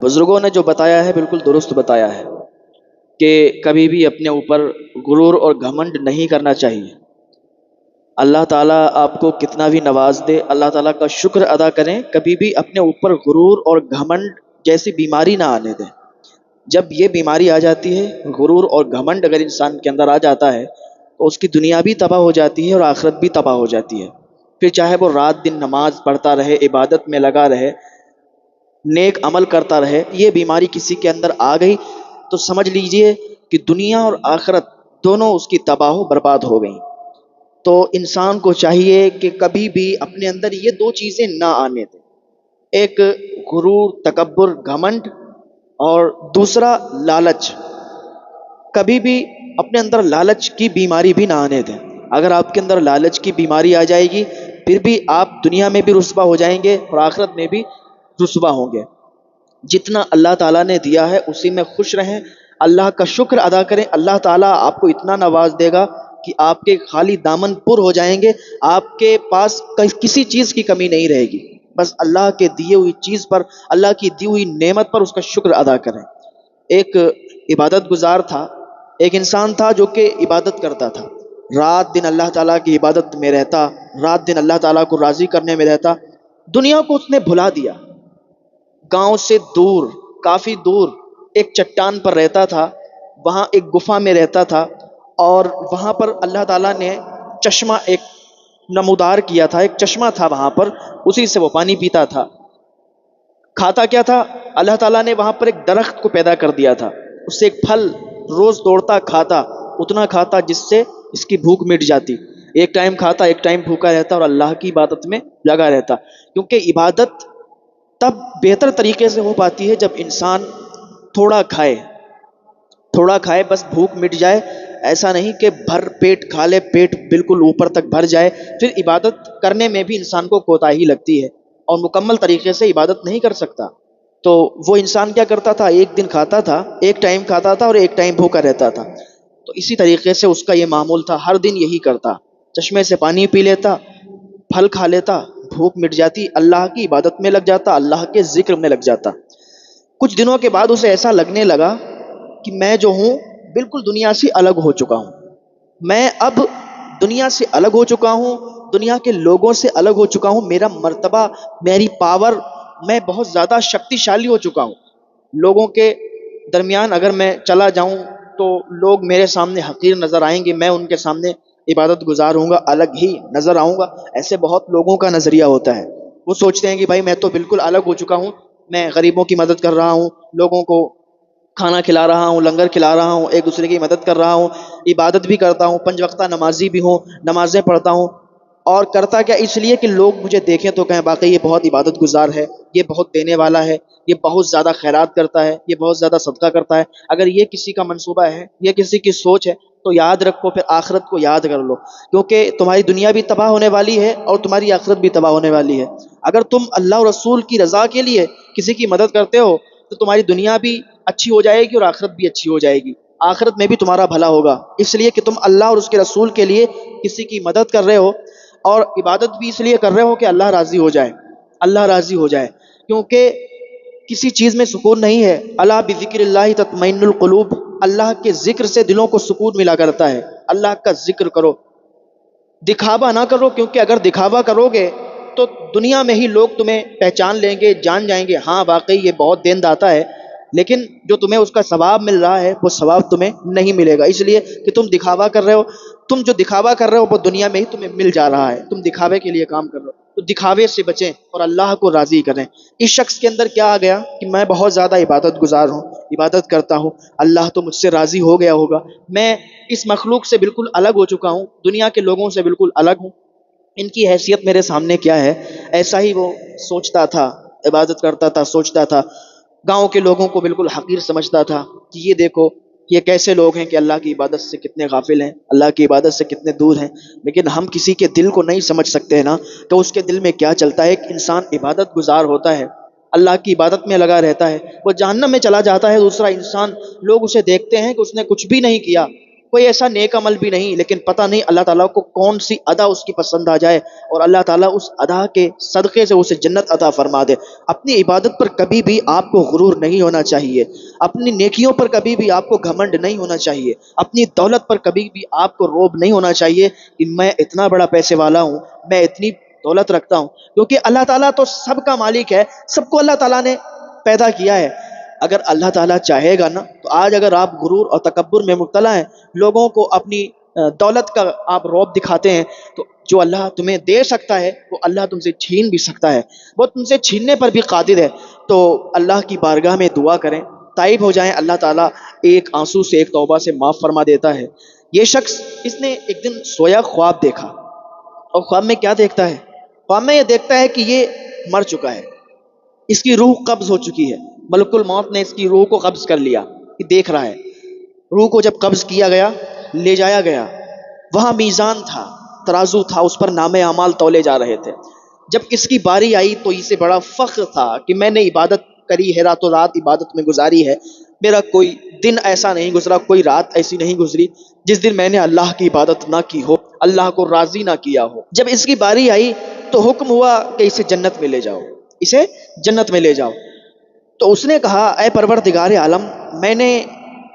بزرگوں نے جو بتایا ہے بالکل درست بتایا ہے کہ کبھی بھی اپنے اوپر غرور اور گھمنڈ نہیں کرنا چاہیے۔ اللہ تعالیٰ آپ کو کتنا بھی نواز دے، اللہ تعالیٰ کا شکر ادا کریں، کبھی بھی اپنے اوپر غرور اور گھمنڈ جیسی بیماری نہ آنے دیں۔ جب یہ بیماری آ جاتی ہے، غرور اور گھمنڈ اگر انسان کے اندر آ جاتا ہے تو اس کی دنیا بھی تباہ ہو جاتی ہے اور آخرت بھی تباہ ہو جاتی ہے۔ پھر چاہے وہ رات دن نماز پڑھتا رہے، عبادت میں لگا رہے، نیک عمل کرتا رہے، یہ بیماری کسی کے اندر آ گئی تو سمجھ لیجئے کہ دنیا اور آخرت دونوں اس کی تباہ و برباد ہو گئیں۔ تو انسان کو چاہیے کہ کبھی بھی اپنے اندر یہ دو چیزیں نہ آنے دیں، ایک غرور، تکبر، گھمنڈ، اور دوسرا لالچ۔ کبھی بھی اپنے اندر لالچ کی بیماری بھی نہ آنے دیں۔ اگر آپ کے اندر لالچ کی بیماری آ جائے گی پھر بھی آپ دنیا میں بھی رسوا ہو جائیں گے اور آخرت میں بھی رسوا ہوں گے۔ جتنا اللہ تعالیٰ نے دیا ہے اسی میں خوش رہیں، اللہ کا شکر ادا کریں، اللہ تعالیٰ آپ کو اتنا نواز دے گا کہ آپ کے خالی دامن پر ہو جائیں گے، آپ کے پاس کسی چیز کی کمی نہیں رہے گی۔ بس اللہ کے دیے ہوئی چیز پر، اللہ کی دی ہوئی نعمت پر اس کا شکر ادا کریں۔ ایک عبادت گزار تھا، ایک انسان تھا جو کہ عبادت کرتا تھا، رات دن اللہ تعالیٰ کی عبادت میں رہتا، رات دن اللہ تعالیٰ کو راضی کرنے میں رہتا۔ دنیا کو اس نے بھلا دیا، گاؤں سے دور، کافی دور ایک چٹان پر رہتا تھا، وہاں ایک گفا میں رہتا تھا، اور وہاں پر اللہ تعالیٰ نے چشمہ ایک نمودار کیا تھا، ایک چشمہ تھا وہاں پر، اسی سے وہ پانی پیتا تھا۔ کھاتا کیا تھا؟ اللہ تعالیٰ نے وہاں پر ایک درخت کو پیدا کر دیا تھا، اس سے ایک پھل روز توڑتا، کھاتا، اتنا کھاتا جس سے اس کی بھوک مٹ جاتی۔ ایک ٹائم کھاتا، ایک ٹائم بھوکا رہتا اور اللہ کی عبادت میں لگا رہتا، کیونکہ عبادت تب بہتر طریقے سے ہو پاتی ہے جب انسان تھوڑا کھائے، تھوڑا کھائے، بس بھوک مٹ جائے، ایسا نہیں کہ بھر پیٹ کھا لے، پیٹ بالکل اوپر تک بھر جائے، پھر عبادت کرنے میں بھی انسان کو کوتاہی لگتی ہے اور مکمل طریقے سے عبادت نہیں کر سکتا۔ تو وہ انسان کیا کرتا تھا؟ ایک دن کھاتا تھا، ایک ٹائم کھاتا تھا اور ایک ٹائم بھوکا رہتا تھا۔ تو اسی طریقے سے اس کا یہ معمول تھا، ہر دن یہی کرتا، چشمے سے پانی پی لیتا، پھل کھا لیتا، بھوک مٹ جاتی، اللہ کی عبادت میں لگ جاتا، اللہ کے ذکر میں لگ جاتا۔ کچھ دنوں کے بعد اسے ایسا لگنے لگا کہ میں جو ہوں بالکل دنیا سے الگ ہو چکا ہوں، میں اب دنیا سے الگ ہو چکا ہوں، دنیا کے لوگوں سے الگ ہو چکا ہوں، میرا مرتبہ، میری پاور، میں بہت زیادہ شکتی شالی ہو چکا ہوں۔ لوگوں کے درمیان اگر میں چلا جاؤں تو لوگ میرے سامنے حقیر نظر آئیں گے، میں ان کے سامنے عبادت گزار ہوں گا، الگ ہی نظر آؤں گا۔ ایسے بہت لوگوں کا نظریہ ہوتا ہے، وہ سوچتے ہیں کہ بھائی میں تو بالکل الگ ہو چکا ہوں، میں غریبوں کی مدد کر رہا ہوں، لوگوں کو کھانا کھلا رہا ہوں، لنگر کھلا رہا ہوں، ایک دوسرے کی مدد کر رہا ہوں، عبادت بھی کرتا ہوں، 5 وقتہ نمازی بھی ہوں، نمازیں پڑھتا ہوں، اور کرتا کیا اس لیے کہ لوگ مجھے دیکھیں تو کہیں واقعی یہ بہت عبادت گزار ہے، یہ بہت دینے والا ہے، یہ بہت زیادہ خیرات کرتا ہے، یہ بہت زیادہ صدقہ کرتا ہے۔ اگر یہ کسی کا منصوبہ ہے، یہ کسی کی سوچ ہے، تو یاد رکھو، پھر آخرت کو یاد کر لو، کیونکہ تمہاری دنیا بھی تباہ ہونے والی ہے اور تمہاری آخرت بھی تباہ ہونے والی ہے۔ اگر تم اللہ اور رسول کی رضا کے لیے کسی کی مدد کرتے ہو تو تمہاری دنیا بھی اچھی ہو جائے گی اور آخرت بھی اچھی ہو جائے گی، آخرت میں بھی تمہارا بھلا ہوگا، اس لیے کہ تم اللہ اور اس کے رسول کے لیے کسی کی مدد کر رہے ہو، اور عبادت بھی اس لیے کر رہے ہو کہ اللہ راضی ہو جائے، اللہ راضی ہو جائے، کیونکہ کسی چیز میں سکون نہیں ہے۔ الا بذکر اللہ تطمئن القلوب، اللہ کے ذکر سے دلوں کو سکون ملا کرتا ہے۔ اللہ کا ذکر کرو، دکھاوا نہ کرو، کیونکہ اگر دکھاوا کرو گے تو دنیا میں ہی لوگ تمہیں پہچان لیں گے، جان جائیں گے، ہاں واقعی یہ بہت دین داتا ہے، لیکن جو تمہیں اس کا ثواب مل رہا ہے وہ ثواب تمہیں نہیں ملے گا، اس لیے کہ تم دکھاوا کر رہے ہو۔ تم جو دکھاوا کر رہے ہو وہ دنیا میں ہی تمہیں مل جا رہا ہے، تم دکھاوے کے لیے کام کر رہے ہو، تو دکھاوے سے بچیں اور اللہ کو راضی کریں۔ اس شخص کے اندر کیا آ گیا کہ میں بہت زیادہ عبادت گزار ہوں، عبادت کرتا ہوں، اللہ تو مجھ سے راضی ہو گیا ہوگا، میں اس مخلوق سے بالکل الگ ہو چکا ہوں، دنیا کے لوگوں سے بالکل الگ ہوں، ان کی حیثیت میرے سامنے کیا ہے؟ ایسا ہی وہ سوچتا تھا، عبادت کرتا تھا، سوچتا تھا، گاؤں کے لوگوں کو بالکل حقیر سمجھتا تھا کہ یہ دیکھو یہ کیسے لوگ ہیں کہ اللہ کی عبادت سے کتنے غافل ہیں، اللہ کی عبادت سے کتنے دور ہیں۔ لیکن ہم کسی کے دل کو نہیں سمجھ سکتے ہیں نا، تو اس کے دل میں کیا چلتا ہے۔ ایک انسان عبادت گزار ہوتا ہے، اللہ کی عبادت میں لگا رہتا ہے، وہ جہنم میں چلا جاتا ہے۔ دوسرا انسان، لوگ اسے دیکھتے ہیں کہ اس نے کچھ بھی نہیں کیا، کوئی ایسا نیک عمل بھی نہیں، لیکن پتہ نہیں اللہ تعالیٰ کو کون سی ادا اس کی پسند آ جائے اور اللہ تعالیٰ اس ادا کے صدقے سے اسے جنت عطا فرما دے۔ اپنی عبادت پر کبھی بھی آپ کو غرور نہیں ہونا چاہیے، اپنی نیکیوں پر کبھی بھی آپ کو گھمنڈ نہیں ہونا چاہیے، اپنی دولت پر کبھی بھی آپ کو روب نہیں ہونا چاہیے کہ میں اتنا بڑا پیسے والا ہوں، میں اتنی دولت رکھتا ہوں، کیونکہ اللہ تعالیٰ تو سب کا مالک ہے، سب کو اللہ تعالیٰ نے پیدا کیا ہے۔ اگر اللہ تعالیٰ چاہے گا نا تو آج اگر آپ غرور اور تکبر میں مبتلا ہیں، لوگوں کو اپنی دولت کا آپ روب دکھاتے ہیں، تو جو اللہ تمہیں دے سکتا ہے وہ اللہ تم سے چھین بھی سکتا ہے، وہ تم سے چھیننے پر بھی قادر ہے۔ تو اللہ کی بارگاہ میں دعا کریں، تائب ہو جائیں، اللہ تعالیٰ ایک آنسو سے ایک توبہ سے معاف فرما دیتا ہے۔ یہ شخص اس نے ایک دن سویا، خواب دیکھا، اور خواب میں کیا دیکھتا ہے؟ خواب میں یہ دیکھتا ہے کہ یہ مر چکا ہے، اس کی روح قبض ہو چکی ہے، ملک الموت نے اس کی روح کو قبض کر لیا، یہ دیکھ رہا ہے۔ روح کو جب قبض کیا گیا، لے جایا گیا، وہاں میزان تھا، ترازو تھا، اس پر نام اعمال تولے جا رہے تھے۔ جب اس کی باری آئی تو اسے بڑا فخر تھا کہ میں نے عبادت کری ہے، راتوں رات عبادت میں گزاری ہے، میرا کوئی دن ایسا نہیں گزرا، کوئی رات ایسی نہیں گزری جس دن میں نے اللہ کی عبادت نہ کی ہو، اللہ کو راضی نہ کیا ہو۔ جب اس کی باری آئی تو حکم ہوا کہ اسے جنت میں لے جاؤ، اسے جنت میں لے جاؤ۔ تو اس نے کہا اے پروردگار عالم، میں نے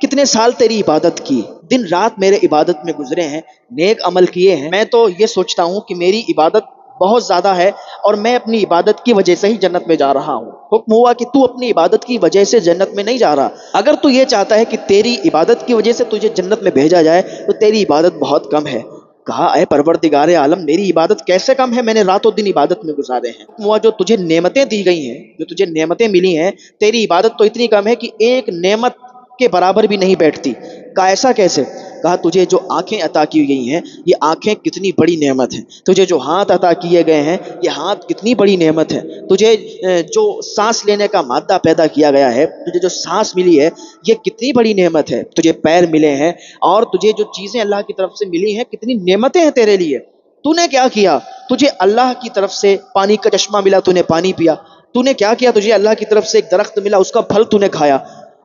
کتنے سال تیری عبادت کی، دن رات میرے عبادت میں گزرے ہیں، نیک عمل کیے ہیں، میں تو یہ سوچتا ہوں کہ میری عبادت بہت زیادہ ہے اور میں اپنی عبادت کی وجہ سے ہی جنت میں جا رہا ہوں۔ حکم ہوا کہ تو اپنی عبادت کی وجہ سے جنت میں نہیں جا رہا، اگر تو یہ چاہتا ہے کہ تیری عبادت کی وجہ سے تجھے جنت میں بھیجا جائے تو تیری عبادت بہت کم ہے۔ کہا اے پروردگار عالم، میری عبادت کیسے کم ہے، میں نے راتوں دن عبادت میں گزارے ہیں۔ حکم ہوا جو تجھے نعمتیں دی گئی ہیں، جو تجھے نعمتیں ملی ہیں، تیری عبادت تو اتنی کم ہے کہ ایک نعمت کے برابر بھی نہیں بیٹھتی۔ کہا ایسا کیسے؟ کہا تجھے جو آنکھیں عطا کی گئی ہیں، یہ آنکھیں کتنی بڑی نعمت ہیں، تجھے جو ہاتھ عطا کیے گئے ہیں، یہ ہاتھ کتنی بڑی نعمت ہے، تجھے جو سانس لینے کا مادہ پیدا کیا گیا ہے، تجھے جو سانس ملی ہے، یہ کتنی بڑی نعمت ہے، تجھے پیر ملے ہیں، اور تجھے جو چیزیں اللہ کی طرف سے ملی ہیں، کتنی نعمتیں ہیں تیرے لیے۔ تو نے کیا کیا؟ تجھے اللہ کی طرف سے پانی کا چشمہ ملا، تو نے پانی پیا۔ تو نے کیا کیا؟ تجھے اللہ کی طرف سے ایک درخت ملا، اس کا پھل تو نے کھایا،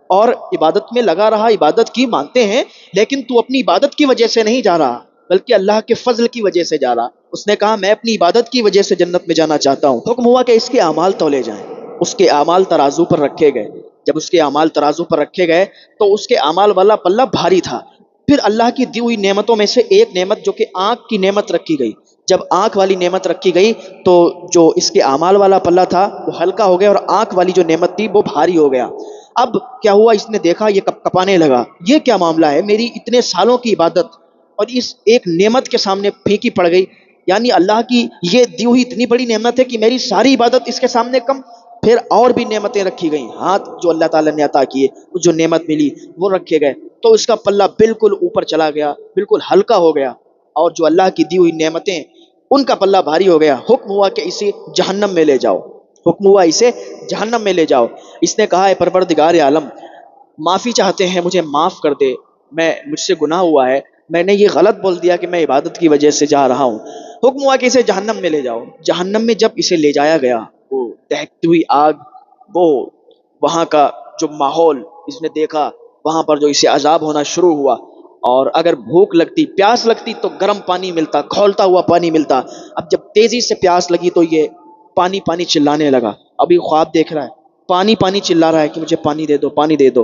اور عبادت میں لگا رہا۔ عبادت کی مانتے ہیں، لیکن تو اپنی عبادت کی وجہ سے نہیں جا رہا بلکہ اللہ کے فضل کی وجہ سے جا رہا۔ اس نے کہا میں اپنی عبادت کی وجہ سے جنت میں جانا چاہتا ہوں۔ حکم ہوا کہ اس کے اعمال تولے جائیں۔ اس کے اعمال ترازو پر رکھے گئے۔ جب اس کے اعمال ترازو پر رکھے گئے تو اس کے اعمال والا پلہ بھاری تھا۔ پھر اللہ کی دی ہوئی نعمتوں میں سے ایک نعمت جو کہ آنکھ کی نعمت رکھی گئی، جب آنکھ والی نعمت رکھی گئی تو جو اس کے اعمال والا پلہ تھا وہ ہلکا ہو گیا، اور آنکھ والی جو نعمت تھی وہ بھاری ہو گیا۔ اب کیا ہوا؟ اس نے دیکھا یہ کپ کپانے لگا، یہ کیا معاملہ ہے؟ میری اتنے سالوں کی عبادت اور اس ایک نعمت کے سامنے پھینکی پڑ گئی، یعنی اللہ کی یہ دی ہوئی اتنی بڑی نعمت ہے کہ میری ساری عبادت اس کے سامنے کم۔ پھر اور بھی نعمتیں رکھی گئیں، ہاتھ جو اللہ تعالیٰ نے عطا کیے، جو نعمت ملی وہ رکھے گئے، تو اس کا پلہ بالکل اوپر چلا گیا، بالکل ہلکا ہو گیا، اور جو اللہ کی دی ہوئی نعمتیں ان کا پلہ بھاری ہو گیا۔ حکم ہوا کہ اسے جہنم میں لے جاؤ، حکم ہوا اسے جہنم میں لے جاؤ۔ اس نے کہا اے پروردگار عالم، معافی چاہتے ہیں، مجھے معاف کر دے، مجھ سے گناہ ہوا ہے، میں نے یہ غلط بول دیا کہ میں عبادت کی وجہ سے جا رہا ہوں۔ حکم ہوا کہ اسے جہنم میں لے جاؤ۔ جہنم میں جب اسے لے جایا گیا، وہ دہتی ہوئی آگ، وہ وہاں کا جو ماحول اس نے دیکھا، وہاں پر جو اسے عذاب ہونا شروع ہوا، اور اگر بھوک لگتی، پیاس لگتی تو گرم پانی ملتا، کھولتا ہوا پانی ملتا۔ اب جب تیزی سے پیاس لگی تو یہ پانی پانی چلانے لگا۔ ابھی خواب دیکھ رہا ہے، پانی پانی چلا رہا ہے کہ مجھے پانی دے دو، پانی دے دو۔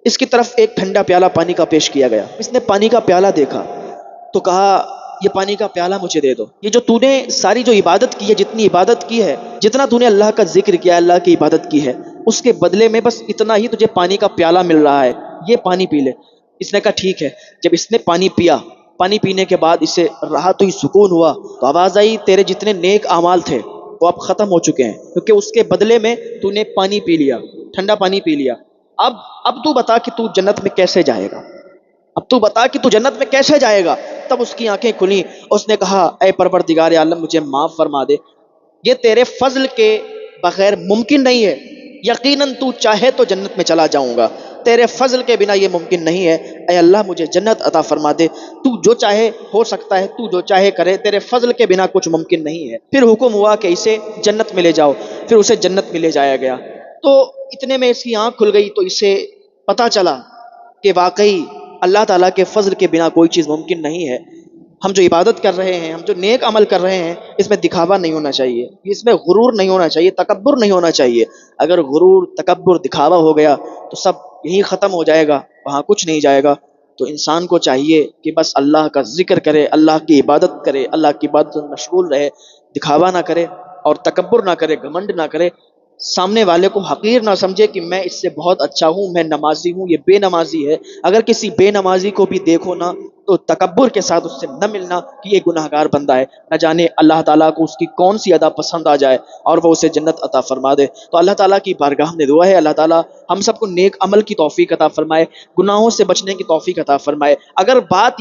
اس کی طرف ایک ٹھنڈا پیالہ پانی کا پیش کیا گیا۔ اس نے پانی کا پیالہ دیکھا تو کہا یہ پانی کا پیالہ مجھے دے دو۔ یہ جو تو نے ساری جو عبادت کی ہے، جتنی عبادت کی ہے، جتنا تو نے اللہ کا ذکر کیا، اللہ کی عبادت کی ہے، اس کے بدلے میں بس اتنا ہی تجھے پانی کا پیالہ مل رہا ہے، یہ پانی پی لے۔ اس نے کہا ٹھیک ہے۔ جب اس نے پانی پیا، پانی پینے کے بعد اسے راحت ہوئی، سکون ہوا، تو آواز آئی تیرے جتنے نیک اعمال تھے وہ اب ختم ہو چکے ہیں، کیونکہ اس کے بدلے میں تو نے پانی پی لیا، ٹھنڈا پانی پی لیا۔ اب تو بتا کہ تو جنت میں کیسے جائے گا، اب تو بتا کہ تو جنت میں کیسے جائے گا۔ تب اس کی آنکھیں کھلیں، اس نے کہا اے پروردگار عالم، مجھے معاف فرما دے، یہ تیرے فضل کے بغیر ممکن نہیں ہے، یقیناً تو چاہے تو جنت میں چلا جاؤں گا، تیرے فضل کے بنا یہ ممکن نہیں ہے، اے اللہ مجھے جنت عطا فرما دے، تو جو چاہے ہو سکتا ہے، تو جو چاہے کرے، تیرے فضل کے بنا کچھ ممکن نہیں ہے۔ پھر حکم ہوا کہ اسے جنت میں لے جاؤ، پھر اسے جنت میں لے جایا گیا۔ تو اتنے میں اس کی آنکھ کھل گئی تو اسے پتا چلا کہ واقعی اللہ تعالیٰ کے فضل کے بنا کوئی چیز ممکن نہیں ہے۔ ہم جو عبادت کر رہے ہیں، ہم جو نیک عمل کر رہے ہیں، اس میں دکھاوا نہیں ہونا چاہیے، اس میں غرور نہیں ہونا چاہیے، تکبر نہیں ہونا چاہیے۔ اگر غرور، تکبر، دکھاوا ہو گیا تو سب یہی ختم ہو جائے گا، وہاں کچھ نہیں جائے گا۔ تو انسان کو چاہیے کہ بس اللہ کا ذکر کرے، اللہ کی عبادت کرے، اللہ کی عبادت میں مشغول رہے، دکھاوا نہ کرے اور تکبر نہ کرے، گھمنڈ نہ کرے، سامنے والے کو حقیر نہ سمجھے کہ میں اس سے بہت اچھا ہوں، میں نمازی ہوں، یہ بے نمازی ہے۔ اگر کسی بے نمازی کو بھی دیکھو نا تو تکبر کے ساتھ اس سے نہ ملنا کہ یہ گناہ گار بندہ ہے، نہ جانے اللہ تعالیٰ کو اس کی کون سی ادا پسند آ جائے اور وہ اسے جنت عطا فرما دے۔ تو اللہ تعالیٰ کی بارگاہ میں دعا ہے اللہ تعالیٰ ہم سب کو نیک عمل کی توفیق عطا فرمائے، گناہوں سے بچنے کی توفیق عطا فرمائے۔ اگر بات